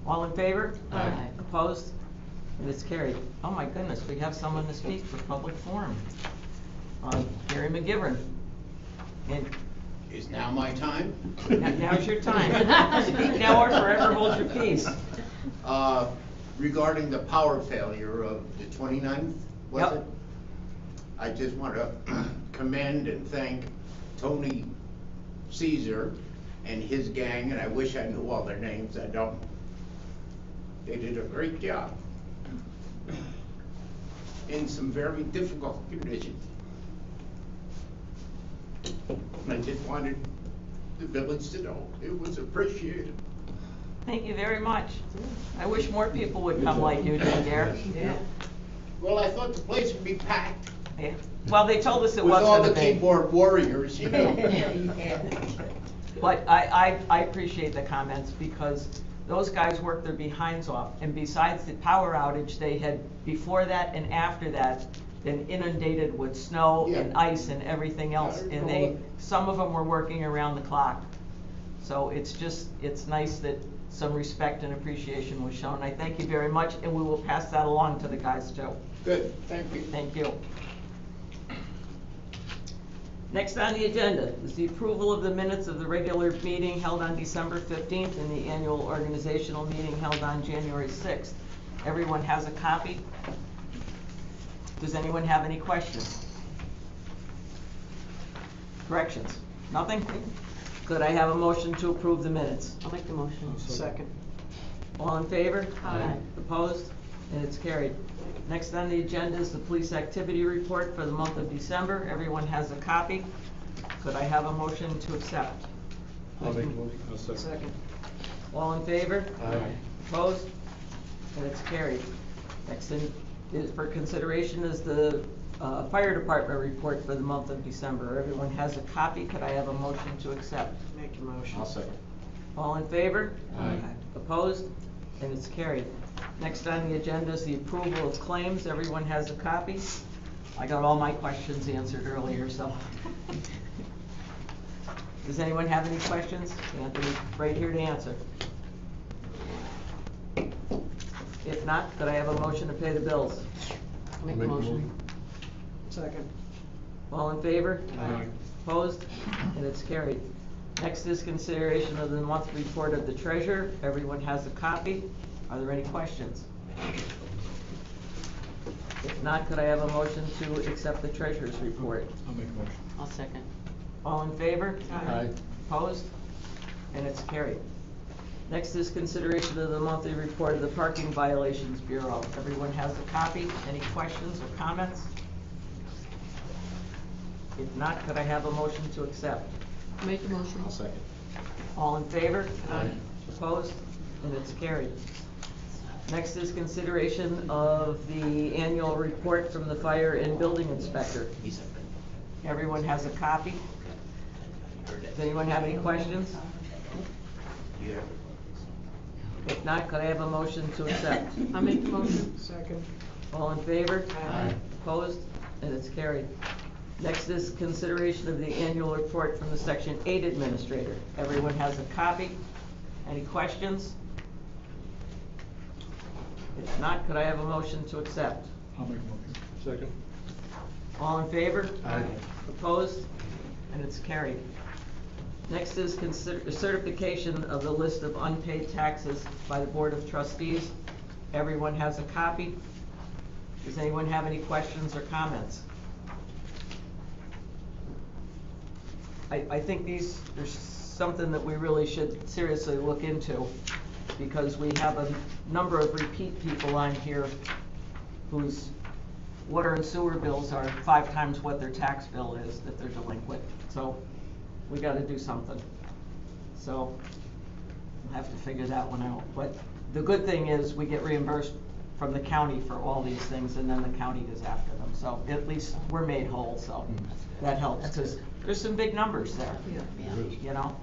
All in favor? Aye. Opposed? And it's carried. Oh my goodness, we have someone to speak for public forum. Gary McGivern. And Is now my time? now's your time. Speak now or forever hold your peace. Regarding the power failure of the 29th, was Yep. it? I just want to commend and thank Tony Caesar and his gang, and I wish I knew all their names, I don't. They did a great job in some very difficult conditions. I just wanted the village to know it was appreciated. Thank you very much. I wish more people would come like you did, Gary. Yeah. Well, I thought the place would be packed Yeah. Well, they told us it with was all gonna the be. keyboard warriors, you know. But I appreciate the comments because those guys worked their behinds off. And besides the power outage, they had, before that and after that, been inundated with snow and Yeah. ice and everything else. I And recall it. some of them were working around the clock. So it's nice that some respect and appreciation was shown. I thank you very much, and we will pass that along to the guys too. Good, thank you. Thank you. Next on the agenda is the approval of the minutes of the regular meeting held on December 15th and the annual organizational meeting held on January 6th. Everyone has a copy. Does anyone have any questions? Corrections? Nothing? Could I have a motion to approve the minutes? I'll make the motion. Second. All in favor? Aye. Opposed? And it's carried. Next on the agenda is the police activity report for the month of December. Everyone has a copy. Could I have a motion to accept? I'll make the motion. I'll second. All in favor? Aye. Opposed? And it's carried. Next is for consideration is the fire department report for the month of December. Everyone has a copy. Could I have a motion to accept? Make the motion. I'll second. All in favor? Aye. Opposed? And it's carried. Next on the agenda is the approval of claims. Everyone has a copy. I got all my questions answered earlier, so. Does anyone have any questions? Anthony's right here to answer. If not, could I have a motion to pay the bills? I'll make the motion. Second. All in favor? Aye. Opposed? And it's carried. Next is consideration of the monthly report of the treasurer. Everyone has a copy. Are there any questions? If not, could I have a motion to accept the treasurer's report? I'll make the motion. I'll second. All in favor? Aye. Opposed? And it's carried. Next is consideration of the monthly report of the Parking Violations Bureau. Everyone has a copy. Any questions or comments? If not, could I have a motion to accept? I'll make the motion. I'll second. All in favor? Aye. Opposed? And it's carried. Next is consideration of the annual report from the fire and building inspector. Everyone has a copy. Does anyone have any questions? Yeah. If not, could I have a motion to accept? I'll make the motion. Second. All in favor? Aye. Opposed? And it's carried. Next is consideration of the annual report from the Section 8 Administrator. Everyone has a copy. Any questions? If not, could I have a motion to accept? I'll make the motion. Second. All in favor? Aye. Opposed? And it's carried. Next is certification of the list of unpaid taxes by the Board of Trustees. Everyone has a copy. Does anyone have any questions or comments? I think there's something that we really should seriously look into, because we have a number of repeat people on here whose water and sewer bills are 5 times what their tax bill is that they're delinquent. So we gotta do something. So we'll have to figure that one out. But the good thing is we get reimbursed from the county for all these things, and then the county goes after them. So at least we're made whole, so that helps, because there's some big numbers there, you know?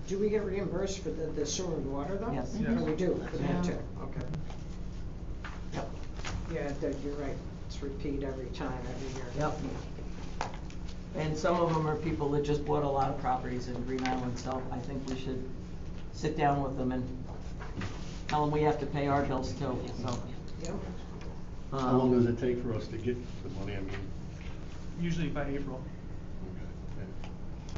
Do we get reimbursed for the sewer and water though? Yes. Oh, we do, for Yeah. that too, okay. Yep. Yeah, you're right, it's repeat every time, every year. Yep. And some of them are people that just bought a lot of properties in Green Island, so I think we should sit down with them and tell them we have to pay our bills too, so. Yep. How long does it take for us to get the money, I mean? Usually by April. Okay.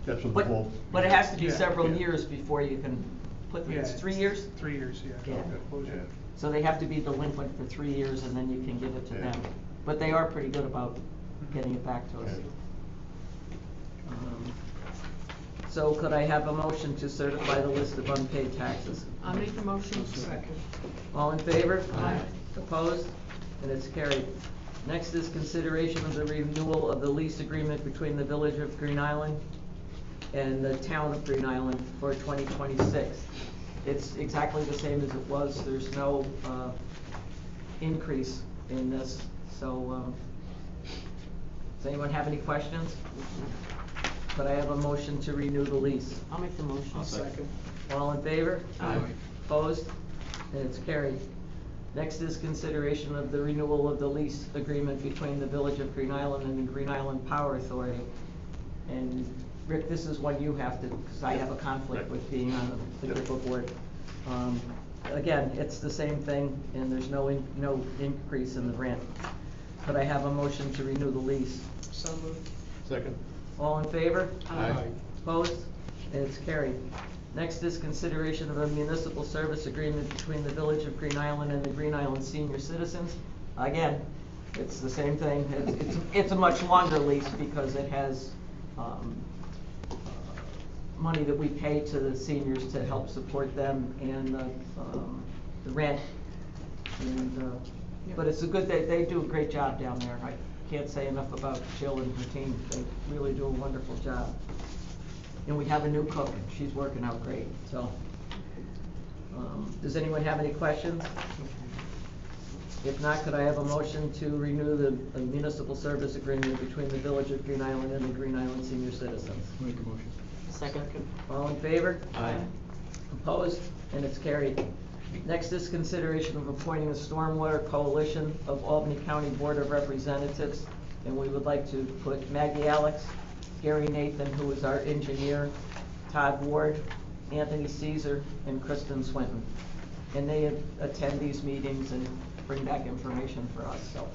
That's when the But, whole. but it has to be Yeah. several Yeah. years before you can put, Yeah, it's 3 years? 3 years, yeah. Yeah. Closure. So they have to be delinquent for 3 years and then you can give it to Yeah. them. But they are pretty good about getting it back to us. Okay. So could I have a motion to certify the list of unpaid taxes? I'll make the motion. Second. All in favor? Aye. Opposed? And it's carried. Next is consideration of the renewal of the lease agreement between the Village of Green Island and the Town of Green Island for 2026. It's exactly the same as it was. There's no increase in this. So, does anyone have any questions? Could I have a motion to renew the lease? I'll make the motion. Second. All in favor? Aye. Opposed? And it's carried. Next is consideration of the renewal of the lease agreement between the Village of Green Island and the Green Island Power Authority. And Rick, this is one you have to, because I have a conflict with being on the GRIPA board. Again, it's the same thing, and there's no increase in the rent. Could I have a motion to renew the lease? So moved. Second? All in favor? Aye. Opposed? And it's carried. Next is consideration of a municipal service agreement between the Village of Green Island and the Green Island Senior Citizens. Again, it's the same thing. It's a much longer lease because it has money that we pay to the seniors to help support them and the rent. And, but it's a good, they do a great job down there. I can't say enough about Jill and her team. They really do a wonderful job. And we have a new cook, and she's working out great, so. Does anyone have any questions? If not, could I have a motion to renew the municipal service agreement between the Village of Green Island and the Green Island Senior Citizens? Make a motion. Second. All in favor? Aye. Opposed? And it's carried. Next is consideration of appointing a Stormwater Coalition of Albany County Board of Representatives. And we would like to put Maggie Alex, Gary Nathan, who is our engineer, Todd Ward, Anthony Caesar, and Kristen Swinton. And they attend these meetings and bring back information for us, so.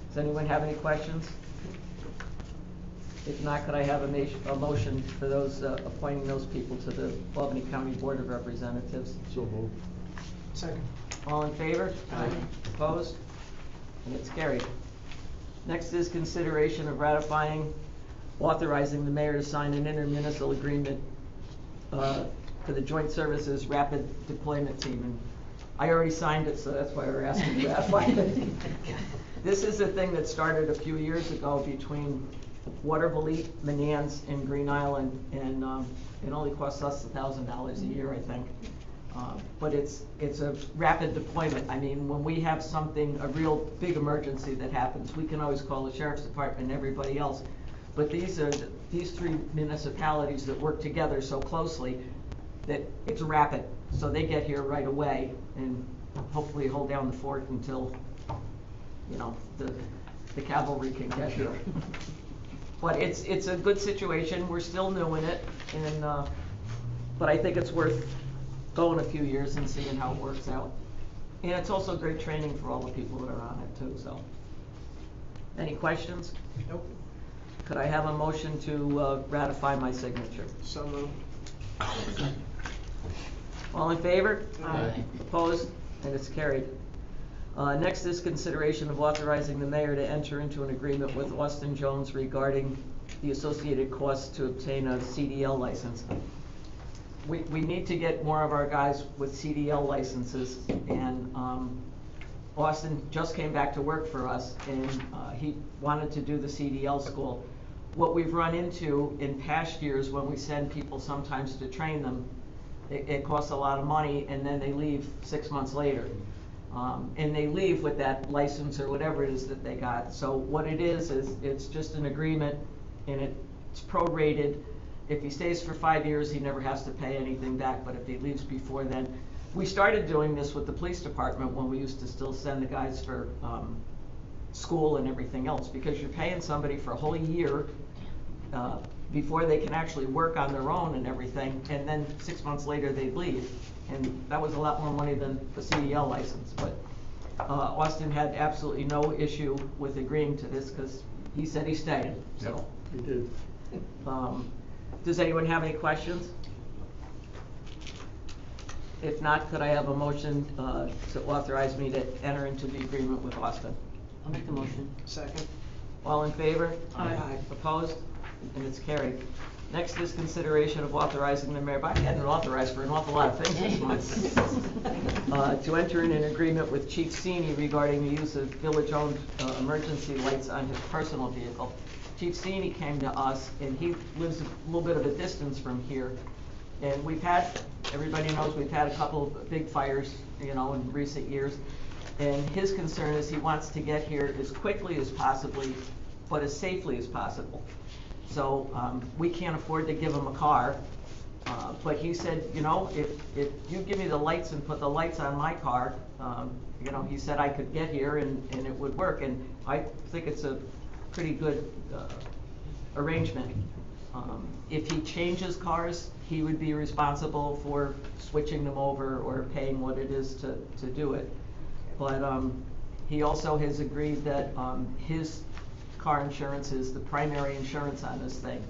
Does anyone have any questions? If not, could I have a motion for those, appointing those people to the Albany County Board of Representatives? So moved. Second. All in favor? Aye. Opposed? And it's carried. Next is consideration of ratifying, authorizing the mayor to sign an intermunicipal agreement for the Joint Services Rapid Deployment Team. And I already signed it, so that's why we're asking to ratify it. This is a thing that started a few years ago between Waterville, Manans, and Green Island, and it only costs us $1,000 a year, I think. But it's a rapid deployment. I mean, when we have something, a real big emergency that happens, we can always call the sheriff's department and everybody else. But these are these three municipalities that work together so closely that it's rapid. So they get here right away and hopefully hold down the fort until, you know, the cavalry can get here. But it's a good situation. We're still new in it, and but I think it's worth going a few years and seeing how it works out. And it's also great training for all the people that are on it too. So, any questions? Nope. Could I have a motion to ratify my signature? So moved. All in favor? Aye. Opposed? And it's carried. Next is consideration of authorizing the mayor to enter into an agreement with Austin Jones regarding the associated costs to obtain a CDL license. We need to get more of our guys with CDL licenses, and Austin just came back to work for us, and he wanted to do the CDL school. What we've run into in past years when we send people sometimes to train them, it costs a lot of money, and then they leave 6 months later. And they leave with that license or whatever it is that they got. So what it is it's just an agreement, and it's prorated. If he stays for 5 years, he never has to pay anything back, but if he leaves before then. We started doing this with the police department when we used to still send the guys for school and everything else, because you're paying somebody for a whole year. before they can actually work on their own and everything, and then 6 months later they'd leave. And that was a lot more money than the CDL license, but Austin had absolutely no issue with agreeing to this, because he said he stayed, so. We did. Does anyone have any questions? If not, could I have a motion to authorize me to enter into the agreement with Austin? I'll make the motion. Second. All in favor? Aye. Opposed? And it's carried. Next is consideration of authorizing the mayor, but I hadn't authorized for an awful lot of things this month, to enter in an agreement with Chief Sini regarding the use of village-owned emergency lights on his personal vehicle. Chief Sini came to us, and he lives a little bit of a distance from here. And we've had, everybody knows, we've had a couple of big fires, you know, in recent years. And his concern is he wants to get here as quickly as possibly, but as safely as possible. So we can't afford to give him a car, but he said, you know, if you give me the lights and put the lights on my car, you know, he said I could get here and it would work. And I think it's a pretty good arrangement. If he changes cars, he would be responsible for switching them over or paying what it is to do it. But he also has agreed that his car insurance is the primary insurance on this thing.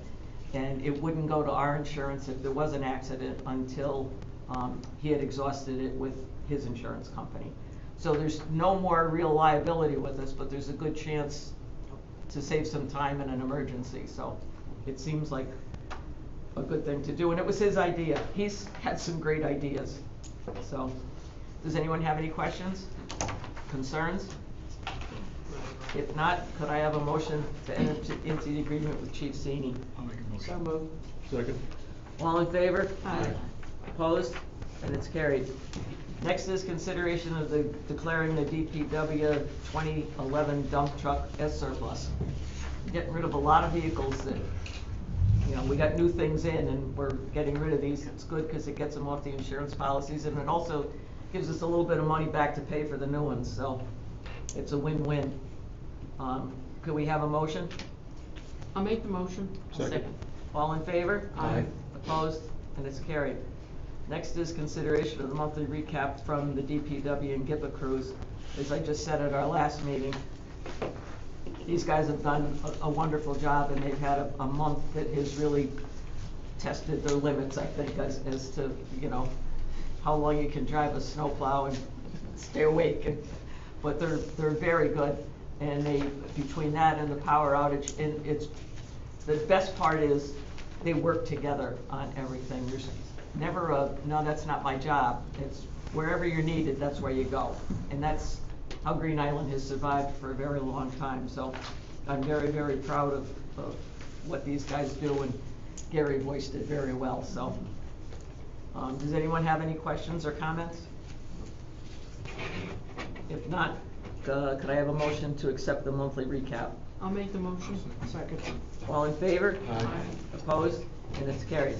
And it wouldn't go to our insurance if there was an accident until he had exhausted it with his insurance company. So there's no more real liability with us, but there's a good chance to save some time in an emergency. So it seems like a good thing to do, and it was his idea. He's had some great ideas. So, does anyone have any questions, concerns? If not, could I have a motion to enter into the agreement with Chief Sini? I'll make a So motion. moved. Second. All in favor? Aye. Opposed? And it's carried. Next is consideration of declaring the DPW 2011 dump truck as surplus. Getting rid of a lot of vehicles that, you know, we got new things in and we're getting rid of these. It's good because it gets them off the insurance policies, and it also gives us a little bit of money back to pay for the new ones, so it's a win-win. Could we have a motion? I'll make the motion. Second. All in favor? Aye. Opposed? And it's carried. Next is consideration of the monthly recap from the DPW and GIPA crews. As I just said at our last meeting, these guys have done a wonderful job, and they've had a month that has really tested their limits, I think, as to, you know, how long you can drive a snowplow and stay awake. But they're very good, and they, between that and the power outage, and it's, the best part is they work together on everything. There's never a, no, that's not my job. It's wherever you're needed, that's where you go. And that's how Green Island has survived for a very long time. So I'm very, very proud of what these guys do, and Gary voiced it very well. So does anyone have any questions or comments? If not, could I have a motion to accept the monthly recap? I'll make the motion. Second. All in favor? Aye. Opposed? And it's carried.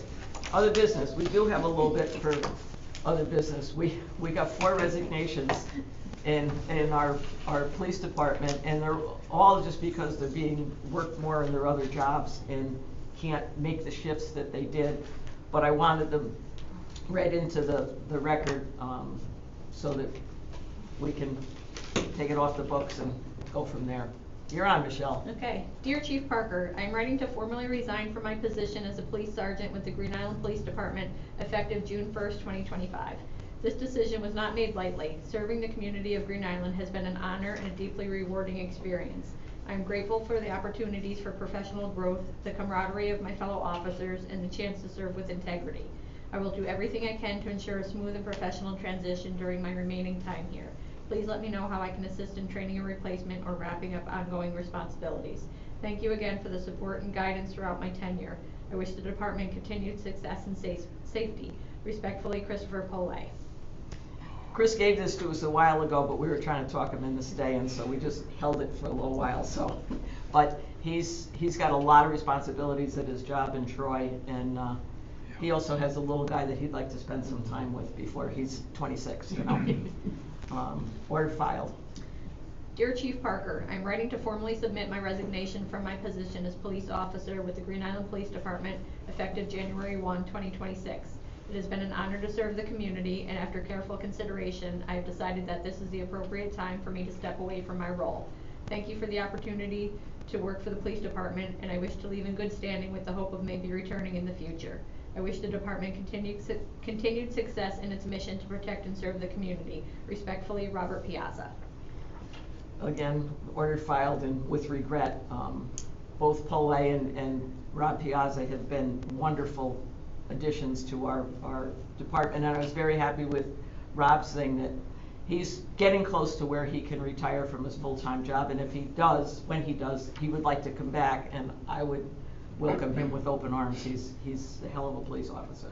Other business, we do have a little bit for other business. We got 4 resignations in our police department, and they're all just because they're being worked more in their other jobs and can't make the shifts that they did. But I wanted them read into the record so that we can take it off the books and go from there. You're on, Michelle. Okay. Dear Chief Parker, I'm writing to formally resign from my position as a police sergeant with the Green Island Police Department effective June 1st, 2025. This decision was not made lightly. Serving the community of Green Island has been an honor and a deeply rewarding experience. I am grateful for the opportunities for professional growth, the camaraderie of my fellow officers, and the chance to serve with integrity. I will do everything I can to ensure a smooth and professional transition during my remaining time here. Please let me know how I can assist in training a replacement or wrapping up ongoing responsibilities. Thank you again for the support and guidance throughout my tenure. I wish the department continued success and safety. Respectfully, Christopher Polay. Chris gave this to us a while ago, but we were trying to talk him in to stay, and so we just held it for a little while. So, but he's got a lot of responsibilities at his job in Troy, and he also has a little guy that he'd like to spend some time with before he's 26, you know, or filed. Dear Chief Parker, I'm writing to formally submit my resignation from my position as police officer with the Green Island Police Department effective January 1, 2026. It has been an honor to serve the community, and after careful consideration, I have decided that this is the appropriate time for me to step away from my role. Thank you for the opportunity to work for the police department, and I wish to leave in good standing with the hope of maybe returning in the future. I wish the department continued success in its mission to protect and serve the community. Respectfully, Robert Piazza. Again, order filed, and with regret, both Paul and Rob Piazza have been wonderful additions to our department, and I was very happy with Rob saying that he's getting close to where he can retire from his full-time job, and if he does, when he does, he would like to come back, and I would welcome him with open arms. He's a hell of a police officer.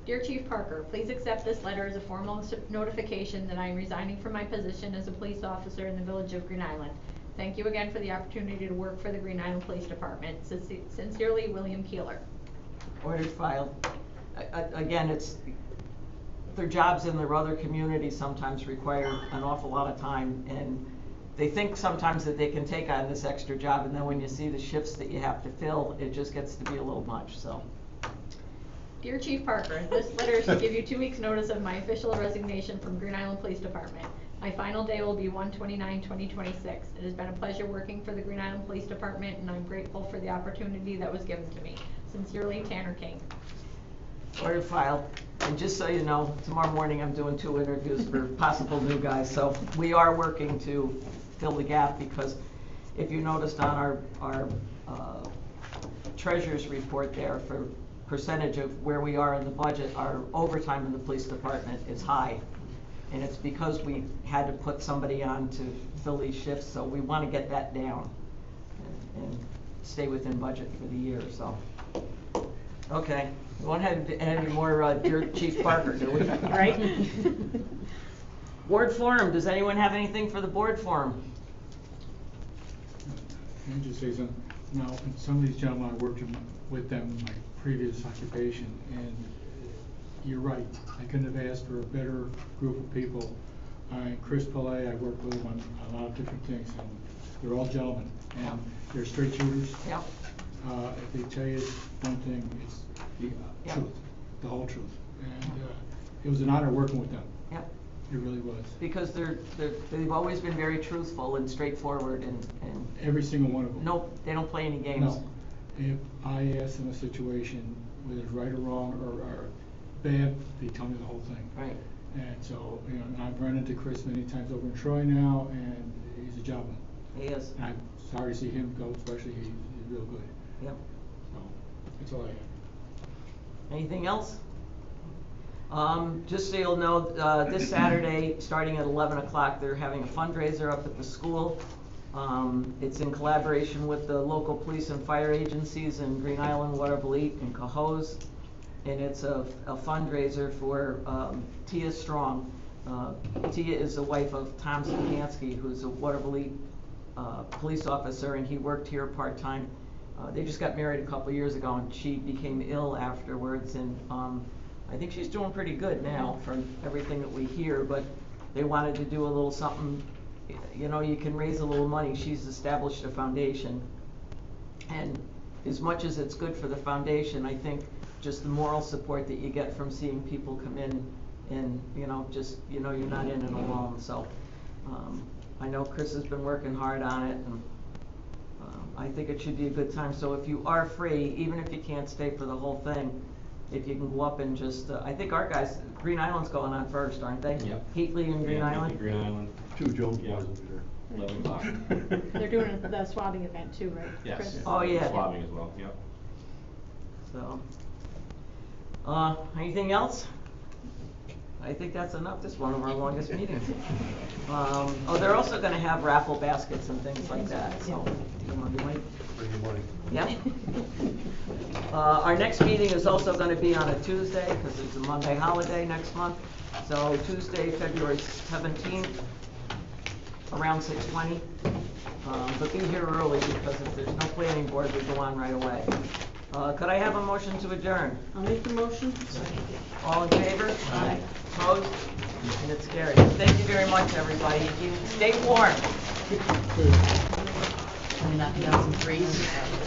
Dear Chief Parker, please accept this letter as a formal notification that I am resigning from my position as a police officer in the village of Green Island. Thank you again for the opportunity to work for the Green Island Police Department. Sincerely, William Keeler. Ordered filed. Again, it's their jobs in their other communities sometimes require an awful lot of time, and they think sometimes that they can take on this extra job, and then when you see the shifts that you have to fill, it just gets to be a little much. So. Dear Chief Parker, this letter is to give you 2 weeks notice of my official resignation from Green Island Police Department. My final day will be 1/29/2026. It has been a pleasure working for the Green Island Police Department, and I'm grateful for the opportunity that was given to me. Sincerely, Tanner King. Order filed. And just so you know, tomorrow morning I'm doing 2 interviews for possible new guys, so we are working to fill the gap, because if you noticed on our treasurer's report there for percentage of where we are in the budget, our overtime in the police department is high. And it's because we had to put somebody on to fill these shifts, so we want to get that down and stay within budget for the year, so. Okay, we won't have any more Dear Chief Parker, do we? Right? Board forum, does anyone have anything for the board forum? Can I just say something? Now, some of these gentlemen, I worked with them in my previous occupation, and you're right. I couldn't have asked for a better group of people. Chris Pillay, I worked with him on a lot of different things, and they're all gentlemen, and they're straight shooters. Yeah. If they tell you one thing, it's the truth, the whole truth. And it was an honor working with them. Yeah. It really was. Because they've always been very truthful and straightforward, and Every single one of them. nope, they don't play any games. No. If I ask them a situation, whether it's right or wrong or bad, they tell me the whole thing. Right. And so, you know, and I've run into Chris many times over in Troy now, and he's a gentleman. He is. And I'm sorry to see him go, especially he's real good. Yep. So, that's all I have. Anything else? Just so you'll know, this Saturday, starting at 11 o'clock, they're having a fundraiser up at the school. It's in collaboration with the local police and fire agencies in Green Island, Watervliet, and Cohoes. And it's a fundraiser for Tia Strong. Tia is the wife of Tom Stefanski, who's a Watervliet police officer, and he worked here part-time. They just got married a couple years ago, and she became ill afterwards, and I think she's doing pretty good now from everything that we hear, but they wanted to do a little something. You know, you can raise a little money. She's established a foundation, and as much as it's good for the foundation, I think just the moral support that you get from seeing people come in and, you know, just, you know, you're not in it alone. So I know Chris has been working hard on it, and I think it should be a good time. So if you are free, even if you can't stay for the whole thing, if you can go up and just, I think our guys, Green Island's going on first, aren't they? Yep. Heatley and Green Island? Green Island. 2 Jones Yeah. boys will be there. 11 o'clock. They're doing the swabbing event too, right? Yes. Chris? Oh, yeah. Swabbing as well, yep. So, anything else? I think that's enough. This is one of our longest meetings. Oh, they're also gonna have raffle baskets and things like that, so, do you want to wait? Bring your money. Yep. Our next meeting is also gonna be on a Tuesday, because it's a Monday holiday next month. So Tuesday, February 17th, around 6:20. But be here early, because if there's no planning board, we go on right away. Could I have a motion to adjourn? I'll make the motion. All in favor? Aye. Opposed? And it's carried. Thank you very much, everybody. You stay warm. I mean, 2003.